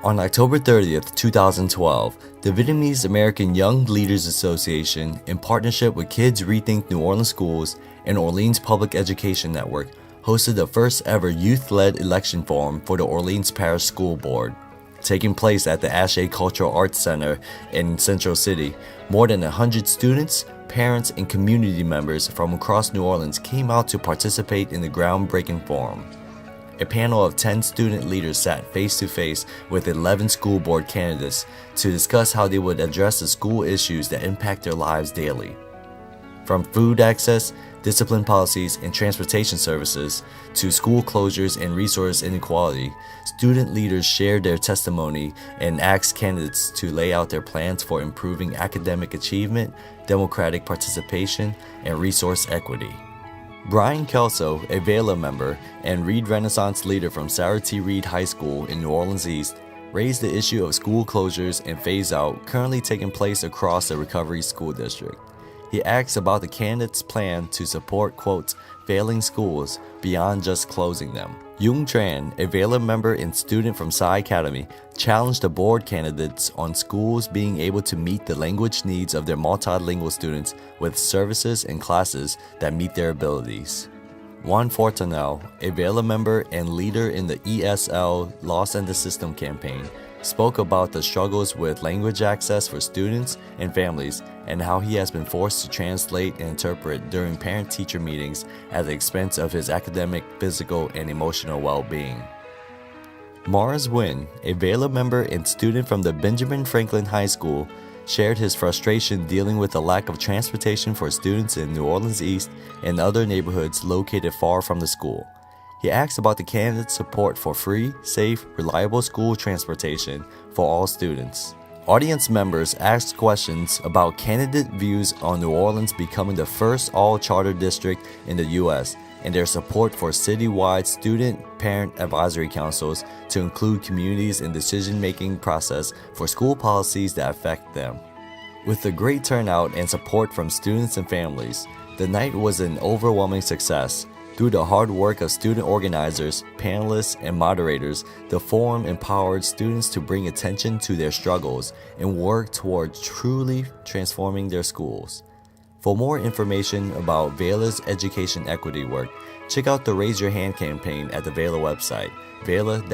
On October 30th, 2012, the Vietnamese American Young Leaders Association, in partnership with Kids Rethink New Orleans Schools and Orleans Public Education Network, hosted the first ever youth-led election forum for the Orleans Parish School Board. Taking place at the Ashe Cultural Arts Center in Central City, more than 100 students, parents, and community members from across New Orleans came out to participate in the groundbreaking forum. A panel of 10 student leaders sat face-to-face with 11 school board candidates to discuss how they would address the school issues that impact their lives daily. From food access, discipline policies, and transportation services, to school closures and resource inequality, student leaders shared their testimony and asked candidates to lay out their plans for improving academic achievement, democratic participation, and resource equity. Brian Kelso, a VAYLA member and Reed Renaissance leader from Sarah T. Reed High School in New Orleans East, raised the issue of school closures and phase-out currently taking place across the Recovery School District. He asked about the candidates' plan to support, quote, failing schools beyond just closing them. Yung Tran, a VAYLA member and student from Psy Academy, challenged the board candidates on schools being able to meet the language needs of their multilingual students with services and classes that meet their abilities. Juan Fortanel, a VAYLA member and leader in the ESL Lost in the System campaign, spoke about the struggles with language access for students and families and how he has been forced to translate and interpret during parent-teacher meetings at the expense of his academic, physical, and emotional well-being. Mars Nguyen, a VAYLA member and student from the Benjamin Franklin High School, shared his frustration dealing with the lack of transportation for students in New Orleans East and other neighborhoods located far from the school. He asked about the candidates' support for free, safe, reliable school transportation for all students. Audience members asked questions about candidate views on New Orleans becoming the first all-charter district in the U.S. and their support for citywide student-parent advisory councils to include communities in decision-making process for school policies that affect them. With the great turnout and support from students and families, the night was an overwhelming success. Through the hard work of student organizers, panelists, and moderators, the forum empowered students to bring attention to their struggles and work towards truly transforming their schools. For more information about VAYLA's education equity work, check out the Raise Your Hand campaign at the VAYLA website, vayla-no.org.